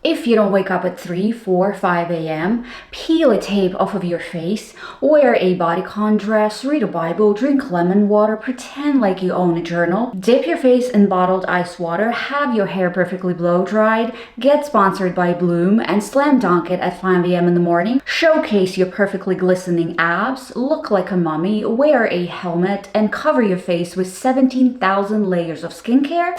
If you don't wake up at 3, 4, 5 a.m., peel a tape off of your face, wear a bodycon dress, read a Bible, drink lemon water, pretend like you own a journal, dip your face in bottled ice water, have your hair perfectly blow-dried, get sponsored by Bloom, and slam dunk it at 5 a.m. in the morning, showcase your perfectly glistening abs, look like a mummy, wear a helmet, and cover your face with 17,000 layers of skincare?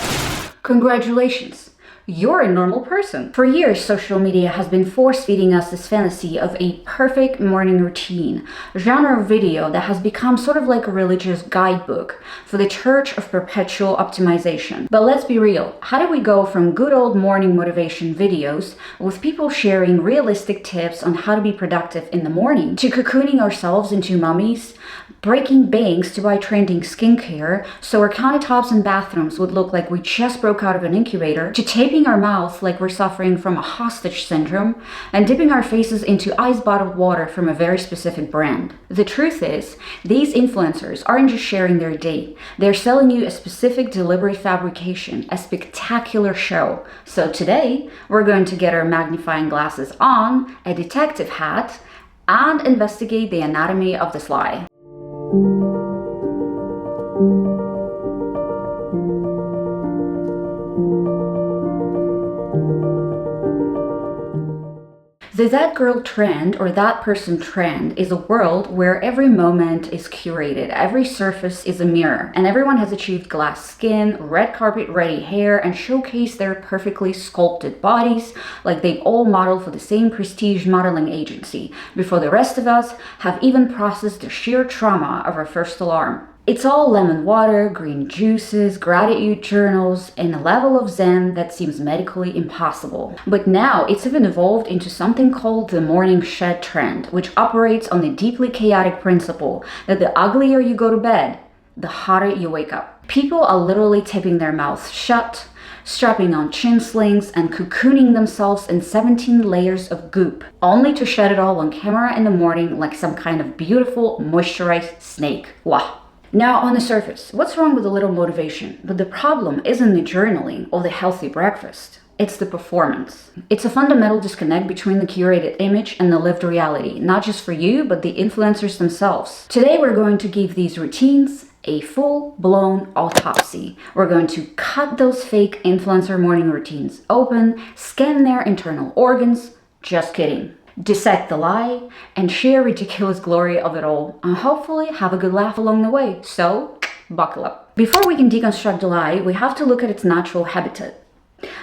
Congratulations! You're a normal person. For years, social media has been force-feeding us this fantasy of a perfect morning routine, a genre of video that has become sort of like a religious guidebook for the church of perpetual optimization. But let's be real, how do we go from good old morning motivation videos with people sharing realistic tips on how to be productive in the morning, to cocooning ourselves into mummies, breaking banks to buy trending skincare so our countertops and bathrooms would look like we just broke out of an incubator, to taping our mouth like we're suffering from a hostage syndrome, and dipping our faces into ice-bottled water from a very specific brand. The truth is, these influencers aren't just sharing their day, they're selling you a specific deliberate fabrication, a spectacular show. So today, we're going to get our magnifying glasses on, a detective hat, and investigate the anatomy of this lie. The that girl trend or that person trend is a world where every moment is curated, every surface is a mirror, and everyone has achieved glass skin, red carpet ready hair, and showcased their perfectly sculpted bodies like they've all modeled for the same prestige modeling agency before the rest of us have even processed the sheer trauma of our first alarm. It's all lemon water, green juices, gratitude journals, and a level of zen that seems medically impossible. But now it's even evolved into something called the morning shed trend, which operates on the deeply chaotic principle that the uglier you go to bed, the hotter you wake up. People are literally taping their mouths shut, strapping on chin slings, and cocooning themselves in 17 layers of goop, only to shed it all on camera in the morning like some kind of beautiful moisturized snake. Wow. Now, on the surface, what's wrong with a little motivation? But the problem isn't the journaling or the healthy breakfast. It's the performance. It's a fundamental disconnect between the curated image and the lived reality, not just for you, but the influencers themselves. Today, we're going to give these routines a full-blown autopsy. We're going to cut those fake influencer morning routines open, scan their internal organs. Just kidding. Dissect the lie, and share ridiculous glory of it all, and hopefully have a good laugh along the way. So, buckle up. Before we can deconstruct the lie, we have to look at its natural habitat.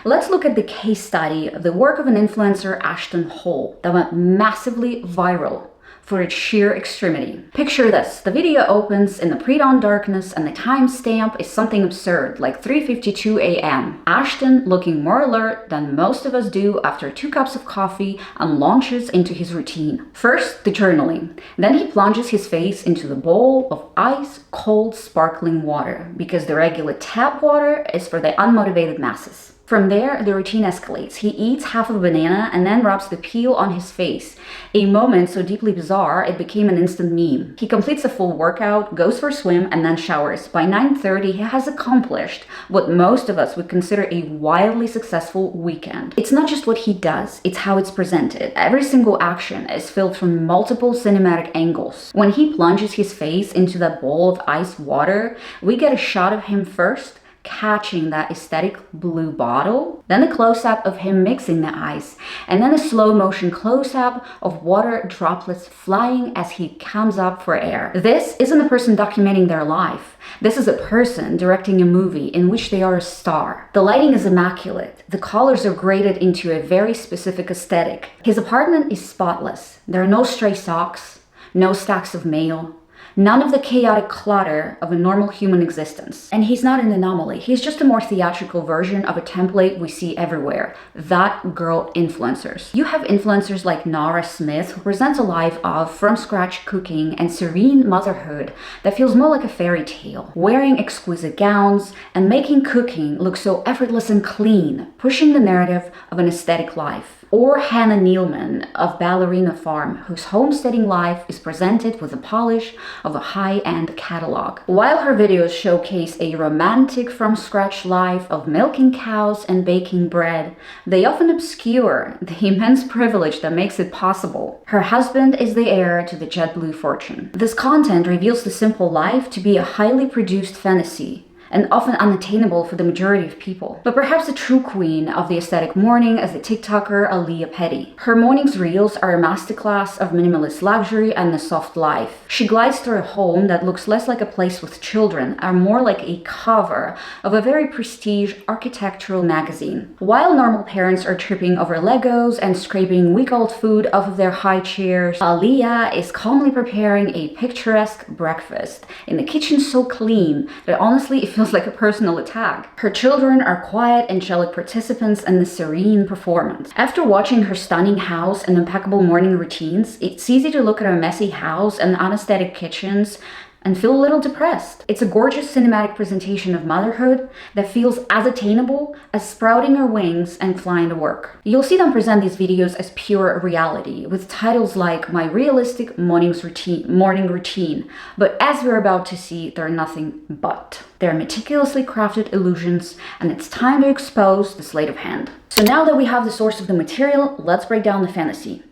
Let's look at the case study of the work of an influencer, Ashton Hall, that went massively viral for its sheer extremity. Picture this. The video opens in the pre-dawn darkness and the timestamp is something absurd, like 3:52 a.m. Ashton, looking more alert than most of us do after 2 cups of coffee, and launches into his routine. First, the journaling. Then he plunges his face into the bowl of ice-cold sparkling water, because the regular tap water is for the unmotivated masses. From there, the routine escalates. He eats half of a banana and then rubs the peel on his face. A moment so deeply bizarre, it became an instant meme. He completes a full workout, goes for a swim, and then showers. By 9:30, he has accomplished what most of us would consider a wildly successful weekend. It's not just what he does, it's how it's presented. Every single action is filmed from multiple cinematic angles. When he plunges his face into that bowl of ice water, we get a shot of him first, catching that aesthetic blue bottle, then a close-up of him mixing the ice, and then a slow-motion close-up of water droplets flying as he comes up for air. This isn't a person documenting their life. This is a person directing a movie in which they are a star. The lighting is immaculate. The colors are graded into a very specific aesthetic. His apartment is spotless. There are no stray socks, no stacks of mail, none of the chaotic clutter of a normal human existence. And he's not an anomaly. He's just a more theatrical version of a template we see everywhere. That girl influencers. You have influencers like Nara Smith, who presents a life of from-scratch cooking and serene motherhood that feels more like a fairy tale. Wearing exquisite gowns and making cooking look so effortless and clean, pushing the narrative of an aesthetic life. Or Hannah Nealman of Ballerina Farm, whose homesteading life is presented with the polish of a high-end catalog. While her videos showcase a romantic from-scratch life of milking cows and baking bread, they often obscure the immense privilege that makes it possible. Her husband is the heir to the JetBlue fortune. This content reveals the simple life to be a highly produced fantasy, and often unattainable for the majority of people. But perhaps the true queen of the aesthetic morning is the TikToker Aaliyah Petty. Her morning's reels are a masterclass of minimalist luxury and the soft life. She glides through a home that looks less like a place with children and more like a cover of a very prestige architectural magazine. While normal parents are tripping over Legos and scraping week-old food off of their high chairs, Aaliyah is calmly preparing a picturesque breakfast in a kitchen so clean that honestly it feels like a personal attack. Her children are quiet, angelic participants in the serene performance. After watching her stunning house and impeccable morning routines, it's easy to look at her messy house and unaesthetic kitchens and feel a little depressed. It's a gorgeous cinematic presentation of motherhood that feels as attainable as sprouting her wings and flying to work. You'll see them present these videos as pure reality, with titles like My Realistic Morning Routine, but as we're about to see, they're nothing but. They're meticulously crafted illusions, and it's time to expose the sleight of hand. So now that we have the source of the material, let's break down the fantasy.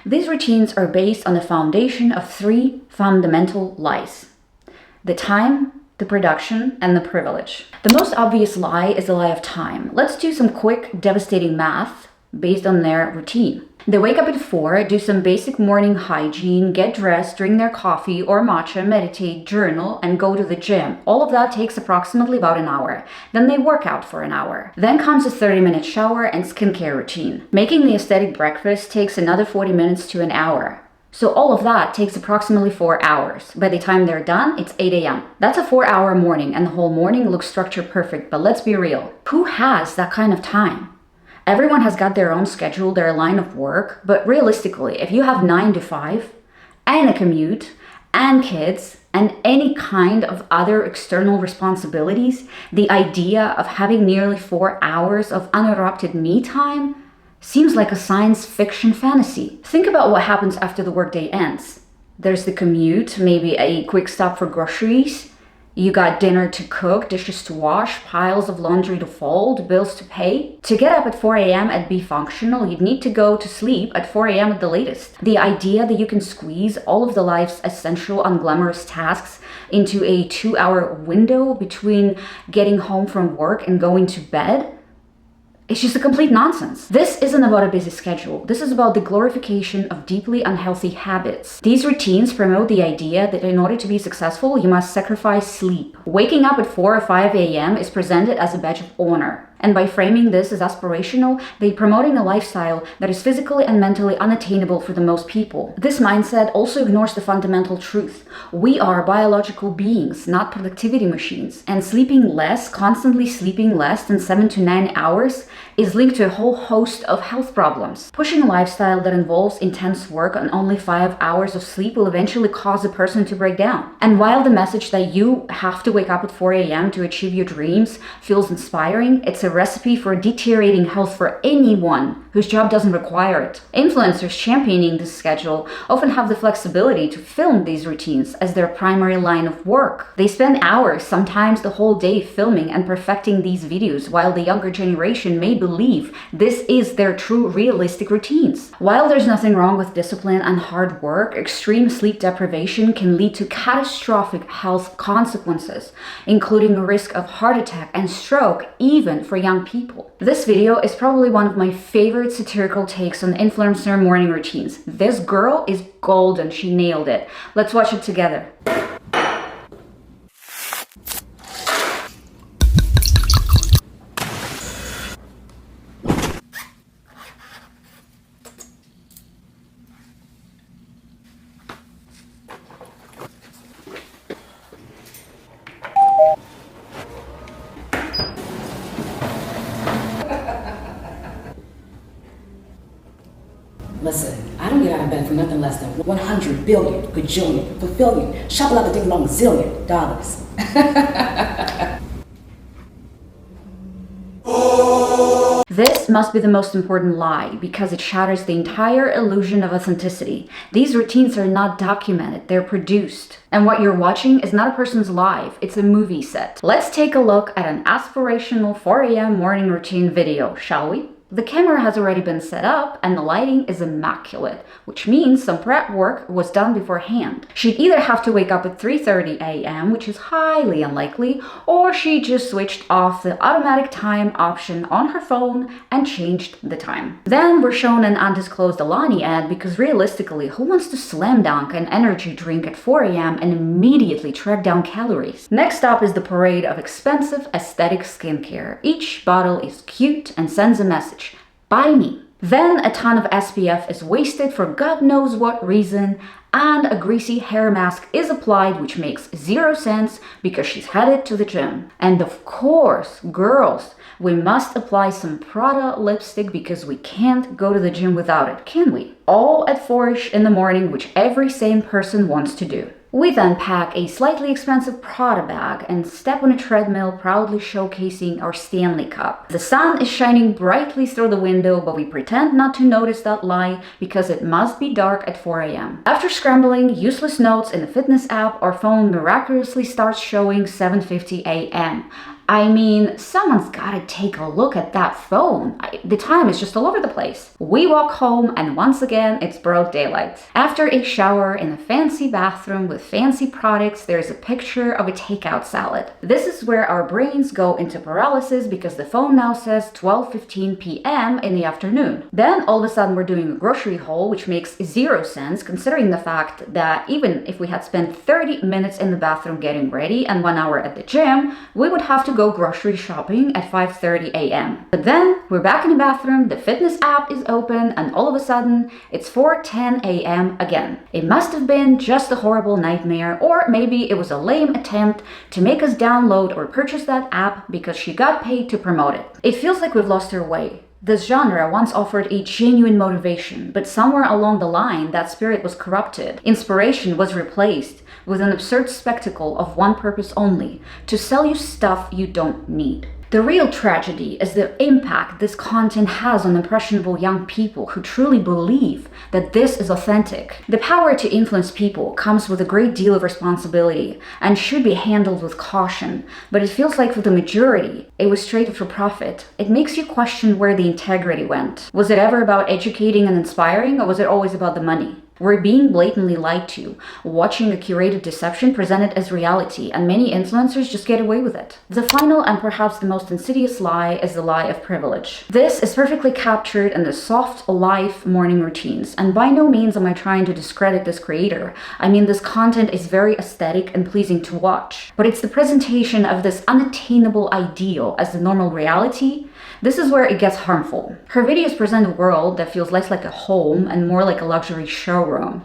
These routines are based on the foundation of three fundamental lies: the time, the production, and the privilege. The most obvious lie is the lie of time. Let's do some quick, devastating math based on their routine. They wake up at 4, do some basic morning hygiene, get dressed, drink their coffee or matcha, meditate, journal, and go to the gym. All of that takes approximately about an hour. Then they work out for an hour. Then comes a 30-minute shower and skincare routine. Making the aesthetic breakfast takes another 40 minutes to an hour. So all of that takes approximately 4 hours. By the time they're done, it's 8 a.m. That's a 4-hour morning, and the whole morning looks structure perfect, but let's be real. Who has that kind of time? Everyone has got their own schedule, their line of work, but realistically, if you have 9 to 5 and a commute and kids and any kind of other external responsibilities, the idea of having nearly 4 hours of uninterrupted me time seems like a science fiction fantasy. Think about what happens after the workday ends. There's the commute, maybe a quick stop for groceries. You got dinner to cook, dishes to wash, piles of laundry to fold, bills to pay. To get up at 4 a.m. and be functional, you'd need to go to sleep at 4 a.m. at the latest. The idea that you can squeeze all of the life's essential, unglamorous tasks into a 2-hour window between getting home from work and going to bed, it's just a complete nonsense. This isn't about a busy schedule. This is about the glorification of deeply unhealthy habits. These routines promote the idea that in order to be successful, you must sacrifice sleep. Waking up at 4 or 5 a.m. is presented as a badge of honor. And by framing this as aspirational, they're promoting a lifestyle that is physically and mentally unattainable for the most people. This mindset also ignores the fundamental truth. We are biological beings, not productivity machines. And sleeping less, constantly sleeping less than 7 to 9 hours, is linked to a whole host of health problems. Pushing a lifestyle that involves intense work on only 5 hours of sleep will eventually cause a person to break down. And while the message that you have to wake up at 4 a.m. to achieve your dreams feels inspiring, it's a recipe for deteriorating health for anyone whose job doesn't require it. Influencers championing this schedule often have the flexibility to film these routines as their primary line of work. They spend hours, sometimes the whole day, filming and perfecting these videos, while the younger generation may believe this is their true realistic routines. While there's nothing wrong with discipline and hard work, extreme sleep deprivation can lead to catastrophic health consequences, including a risk of heart attack and stroke even for young people. This video is probably one of my favorite satirical takes on influencer morning routines. This girl is golden. She nailed it. Let's watch it together. Listen, I don't get out of bed for nothing less than 100 billion, gajillion, fulfillion, shuffle out the ding long zillion dollars. This must be the most important lie because it shatters the entire illusion of authenticity. These routines are not documented, they're produced. And what you're watching is not a person's life, it's a movie set. Let's take a look at an aspirational 4 a.m. morning routine video, shall we? The camera has already been set up and the lighting is immaculate, which means some prep work was done beforehand. She'd either have to wake up at 3:30 a.m., which is highly unlikely, or she just switched off the automatic time option on her phone and changed the time. Then we're shown an undisclosed Alani ad because realistically, who wants to slam dunk an energy drink at 4 a.m. and immediately track down calories? Next up is the parade of expensive aesthetic skincare. Each bottle is cute and sends a message. Buy me. Then a ton of SPF is wasted for God knows what reason, and a greasy hair mask is applied, which makes 0 sense because she's headed to the gym. And of course, girls, we must apply some Prada lipstick because we can't go to the gym without it, can we? All at 4ish in the morning, which every sane person wants to do. We then pack a slightly expensive Prada bag and step on a treadmill, proudly showcasing our Stanley Cup. The sun is shining brightly through the window, but we pretend not to notice that lie because it must be dark at 4 a.m. After scrambling useless notes in the fitness app, our phone miraculously starts showing 7:50 a.m. I mean, someone's gotta take a look at that phone. The time is just all over the place. We walk home and once again, it's broad daylight. After a shower in a fancy bathroom with fancy products, there's a picture of a takeout salad. This is where our brains go into paralysis because the phone now says 12:15 p.m. in the afternoon. Then all of a sudden we're doing a grocery haul, which makes 0 sense considering the fact that even if we had spent 30 minutes in the bathroom getting ready and 1 hour at the gym, we would have to go grocery shopping at 5:30 a.m. But then we're back in the bathroom, the fitness app is open, and all of a sudden it's 4:10 a.m. again. It must have been just a horrible nightmare, or maybe it was a lame attempt to make us download or purchase that app because she got paid to promote it. It feels like we've lost our way. This genre once offered a genuine motivation, but somewhere along the line, that spirit was corrupted. Inspiration was replaced with an absurd spectacle of one purpose only: to sell you stuff you don't need. The real tragedy is the impact this content has on impressionable young people who truly believe that this is authentic. The power to influence people comes with a great deal of responsibility and should be handled with caution, but it feels like for the majority, it was straight for profit. It makes you question where the integrity went. Was it ever about educating and inspiring, or was it always about the money? We're being blatantly lied to, watching a curated deception presented as reality, and many influencers just get away with it. The final and perhaps the most insidious lie is the lie of privilege. This is perfectly captured in the soft life morning routines, and by no means am I trying to discredit this creator. I mean, this content is very aesthetic and pleasing to watch, but it's the presentation of this unattainable ideal as the normal reality. This is where it gets harmful. Her videos present a world that feels less like a home and more like a luxury showroom.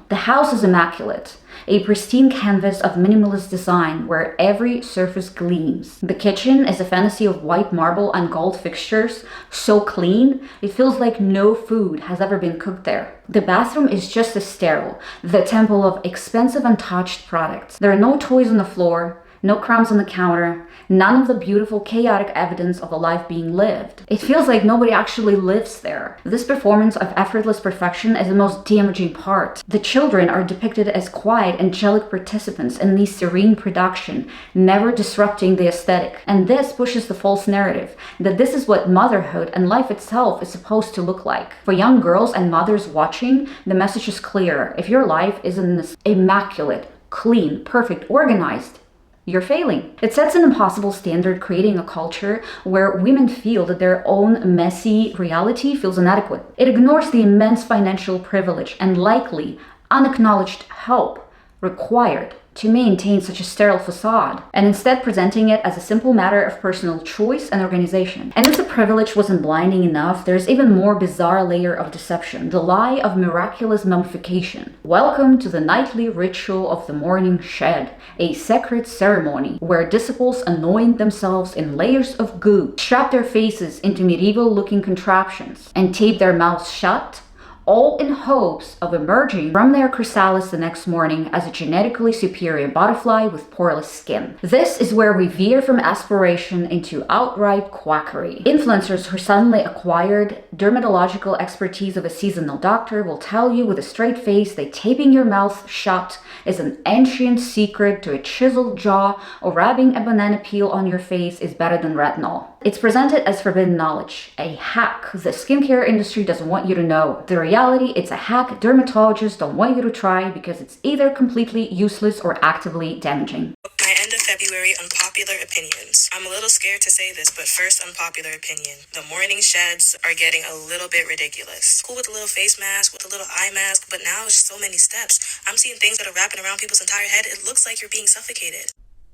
The house is immaculate, a pristine canvas of minimalist design where every surface gleams. The kitchen is a fantasy of white marble and gold fixtures, so clean, it feels like no food has ever been cooked there. The bathroom is just as sterile, the temple of expensive untouched products. There are no toys on the floor, no crumbs on the counter, none of the beautiful, chaotic evidence of a life being lived. It feels like nobody actually lives there. This performance of effortless perfection is the most damaging part. The children are depicted as quiet, angelic participants in this serene production, never disrupting the aesthetic. And this pushes the false narrative that this is what motherhood and life itself is supposed to look like. For young girls and mothers watching, the message is clear. If your life isn't this immaculate, clean, perfect, organized, you're failing. It sets an impossible standard, creating a culture where women feel that their own messy reality feels inadequate. It ignores the immense financial privilege and likely unacknowledged help required to maintain such a sterile facade, and instead presenting it as a simple matter of personal choice and organization. And if the privilege wasn't blinding enough, there's even more bizarre layer of deception, the lie of miraculous mummification. Welcome to the nightly ritual of the morning shed, a sacred ceremony where disciples anoint themselves in layers of goo, strap their faces into medieval-looking contraptions, and tape their mouths shut, all in hopes of emerging from their chrysalis the next morning as a genetically superior butterfly with poreless skin. This is where we veer from aspiration into outright quackery. Influencers who suddenly acquired dermatological expertise of a seasonal doctor will tell you with a straight face that taping your mouth shut is an ancient secret to a chiseled jaw, or rubbing a banana peel on your face is better than retinol. It's presented as forbidden knowledge, a hack the skincare industry doesn't want you to know. The reality, it's a hack dermatologists don't want you to try because it's either completely useless or actively damaging. My end of February unpopular opinions. I'm a little scared to say this, but first unpopular opinion. The morning sheds are getting a little bit ridiculous. Cool with a little face mask, with a little eye mask, but now it's so many steps. I'm seeing things that are wrapping around people's entire head. It looks like you're being suffocated.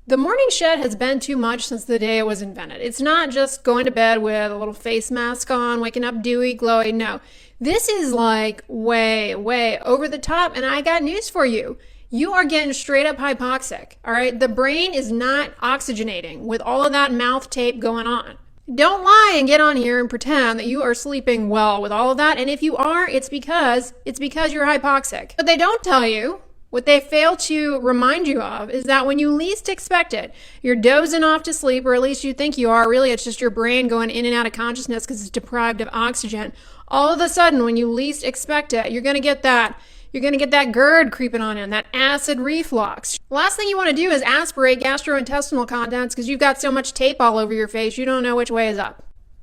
The morning shed has been too much since the day it was invented. It's not just going to bed with a little face mask on, waking up dewy, glowy. No, this is like way, way over the top. And I got news for you. You are getting straight up hypoxic. All right. The brain is not oxygenating with all of that mouth tape going on. Don't lie and get on here and pretend that you are sleeping well with all of that. And if you are, it's because you're hypoxic. But they don't tell you. What they fail to remind you of is that when you least expect it, you're dozing off to sleep, or at least you think you are. Really, it's just your brain going in and out of consciousness because it's deprived of oxygen. All of a sudden, when you least expect it, you're going to get that GERD creeping on in, that acid reflux. Last thing you want to do is aspirate gastrointestinal contents because you've got so much tape all over your face, you don't know which way is up.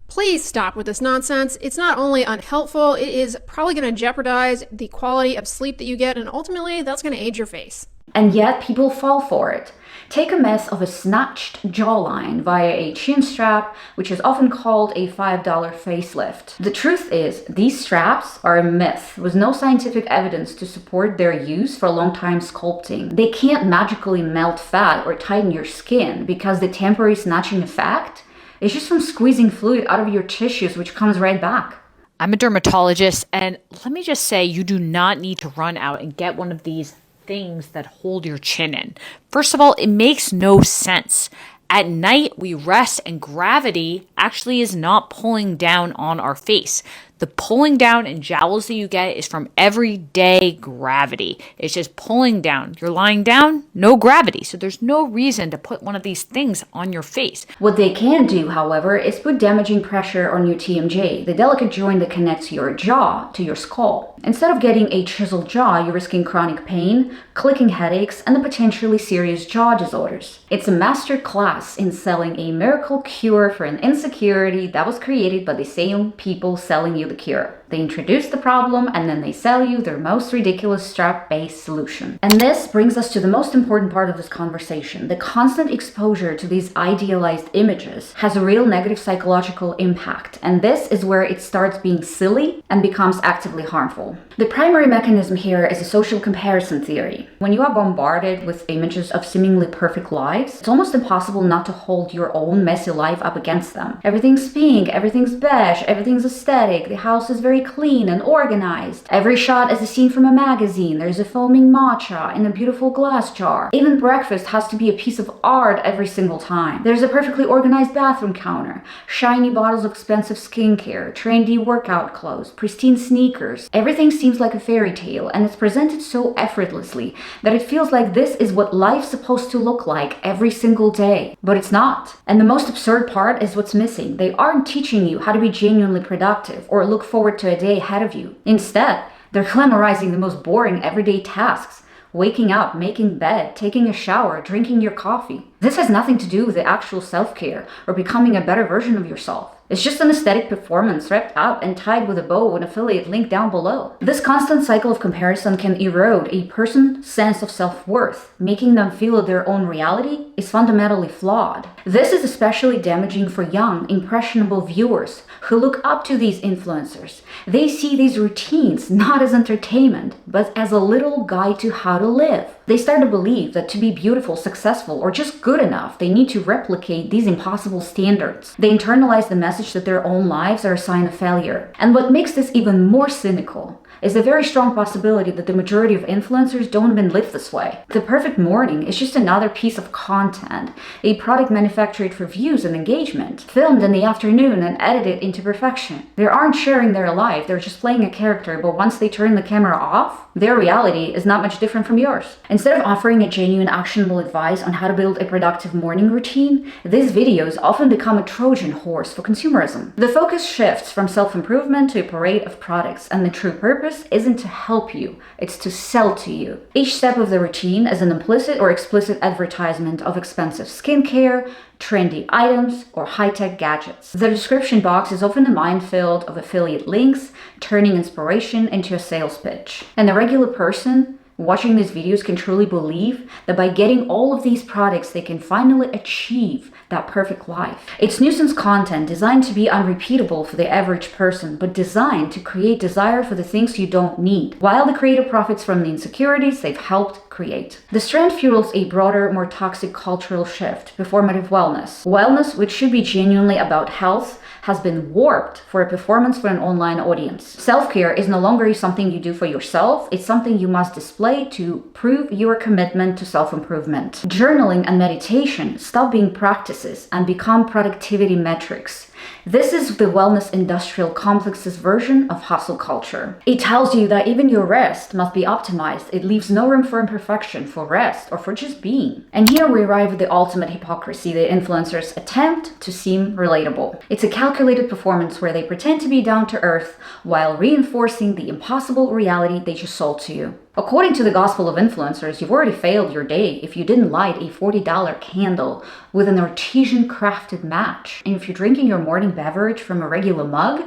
Please stop with this nonsense. It's not only unhelpful, it is probably going to jeopardize the quality of sleep that you get, and ultimately, that's going to age your face. And yet, people fall for it. Take a myth of a snatched jawline via a chin strap, which is often called a $5 facelift. The truth is, these straps are a myth with no scientific evidence to support their use for long-time sculpting. They can't magically melt fat or tighten your skin because the temporary snatching effect is just from squeezing fluid out of your tissues, which comes right back. I'm a dermatologist, and let me just say, you do not need to run out and get one of these things that hold your chin in. First of all, it makes no sense. At night, we rest, and gravity actually is not pulling down on our face. The pulling down and jowls that you get is from everyday gravity. It's just pulling down. You're lying down, no gravity. So there's no reason to put one of these things on your face. What they can do, however, is put damaging pressure on your TMJ, the delicate joint that connects your jaw to your skull. Instead of getting a chiseled jaw, you're risking chronic pain, clicking headaches, and the potentially serious jaw disorders. It's a master class in selling a miracle cure for an insecurity that was created by the same people selling you the cure. They introduce the problem and then they sell you their most ridiculous strap-based solution. And this brings us to the most important part of this conversation. The constant exposure to these idealized images has a real negative psychological impact, and this is where it starts being silly and becomes actively harmful. The primary mechanism here is a social comparison theory. When you are bombarded with images of seemingly perfect lives, it's almost impossible not to hold your own messy life up against them. Everything's pink, everything's beige, everything's aesthetic, the house is very clean and organized. Every shot is a scene from a magazine. There's a foaming matcha in a beautiful glass jar. Even breakfast has to be a piece of art every single time. There's a perfectly organized bathroom counter, shiny bottles of expensive skincare, trendy workout clothes, pristine sneakers. Everything seems like a fairy tale, and it's presented so effortlessly that it feels like this is what life's supposed to look like every single day. But it's not. And the most absurd part is what's missing. They aren't teaching you how to be genuinely productive or look forward to a day ahead of you. Instead, they're glamorizing the most boring everyday tasks. Waking up, making bed, taking a shower, drinking your coffee. This has nothing to do with the actual self-care or becoming a better version of yourself. It's just an aesthetic performance wrapped up and tied with a bow and affiliate link down below. This constant cycle of comparison can erode a person's sense of self-worth, making them feel that their own reality is fundamentally flawed. This is especially damaging for young, impressionable viewers who look up to these influencers. They see these routines not as entertainment, but as a little guide to how to live. They start to believe that to be beautiful, successful, or just good enough, they need to replicate these impossible standards. They internalize the message message that their own lives are a sign of failure. And what makes this even more cynical is the very strong possibility that the majority of influencers don't even live this way. The perfect morning is just another piece of content, a product manufactured for views and engagement, filmed in the afternoon and edited into perfection. They aren't sharing their life, they're just playing a character, but once they turn the camera off, their reality is not much different from yours. Instead of offering a genuine actionable advice on how to build a productive morning routine, these videos often become a Trojan horse for consumerism. The focus shifts from self-improvement to a parade of products, and the true purpose isn't to help you, it's to sell to you. Each step of the routine is an implicit or explicit advertisement of expensive skincare, trendy items, or high-tech gadgets. The description box is often a minefield of affiliate links, turning inspiration into a sales pitch. And the regular person watching these videos can truly believe that by getting all of these products, they can finally achieve that perfect life. It's nuisance content designed to be unrepeatable for the average person, but designed to create desire for the things you don't need, while the creator profits from the insecurities they've helped create. This trend fuels a broader, more toxic cultural shift, performative wellness. Wellness, which should be genuinely about health, has been warped for a performance for an online audience. Self-care is no longer something you do for yourself, it's something you must display to prove your commitment to self-improvement. Journaling and meditation stop being practices and become productivity metrics. This is the wellness industrial complex's version of hustle culture. It tells you that even your rest must be optimized. It leaves no room for imperfection, for rest, or for just being. And here we arrive at the ultimate hypocrisy: the influencers attempt to seem relatable. It's a calculated performance where they pretend to be down to earth while reinforcing the impossible reality they just sold to you. According to the gospel of influencers, you've already failed your day if you didn't light a $40 candle with an artisan crafted match. And if you're drinking your morning beverage from a regular mug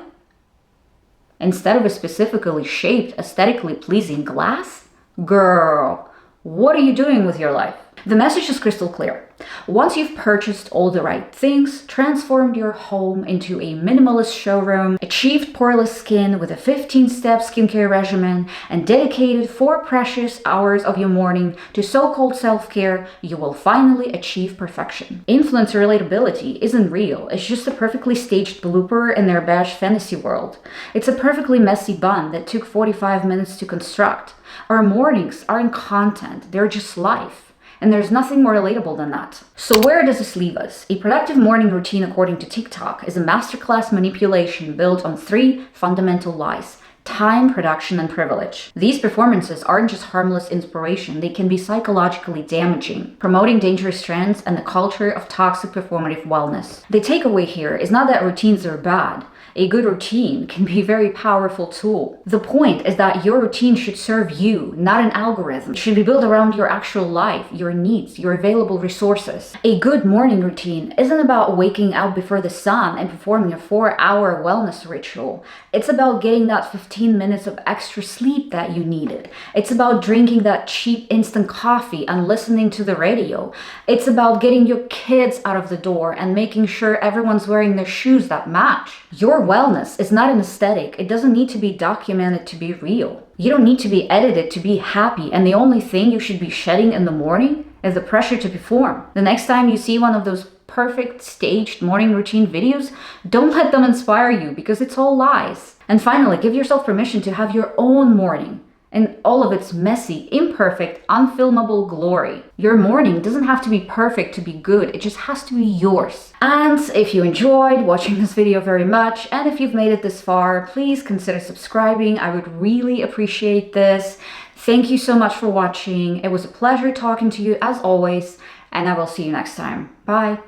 instead of a specifically shaped, aesthetically pleasing glass, girl, what are you doing with your life? The message is crystal clear. Once you've purchased all the right things, transformed your home into a minimalist showroom, achieved poreless skin with a 15-step skincare regimen, and dedicated 4 precious hours of your morning to so-called self-care, you will finally achieve perfection. Influencer relatability isn't real, it's just a perfectly staged blooper in their beige fantasy world. It's a perfectly messy bun that took 45 minutes to construct. Our mornings aren't content, they're just life. And there's nothing more relatable than that. So where does this leave us? A productive morning routine, according to TikTok, is a masterclass manipulation built on 3 fundamental lies: time, production, and privilege. These performances aren't just harmless inspiration, they can be psychologically damaging, promoting dangerous trends and the culture of toxic performative wellness. The takeaway here is not that routines are bad. A good routine can be a very powerful tool. The point is that your routine should serve you, not an algorithm. It should be built around your actual life, your needs, your available resources. A good morning routine isn't about waking up before the sun and performing a 4-hour wellness ritual. It's about getting that 15 minutes of extra sleep that you needed. It's about drinking that cheap instant coffee and listening to the radio. It's about getting your kids out of the door and making sure everyone's wearing their shoes that match. Your wellness is not an aesthetic. It doesn't need to be documented to be real. You don't need to be edited to be happy, and the only thing you should be shedding in the morning is the pressure to perform. The next time you see one of those perfect staged morning routine videos, don't let them inspire you, because it's all lies. And finally, give yourself permission to have your own morning in all of its messy, imperfect, unfilmable glory. Your morning doesn't have to be perfect to be good, it just has to be yours. And if you enjoyed watching this video very much, and if you've made it this far, please consider subscribing. I would really appreciate this. Thank you so much for watching. It was a pleasure talking to you as always, and I will see you next time. Bye.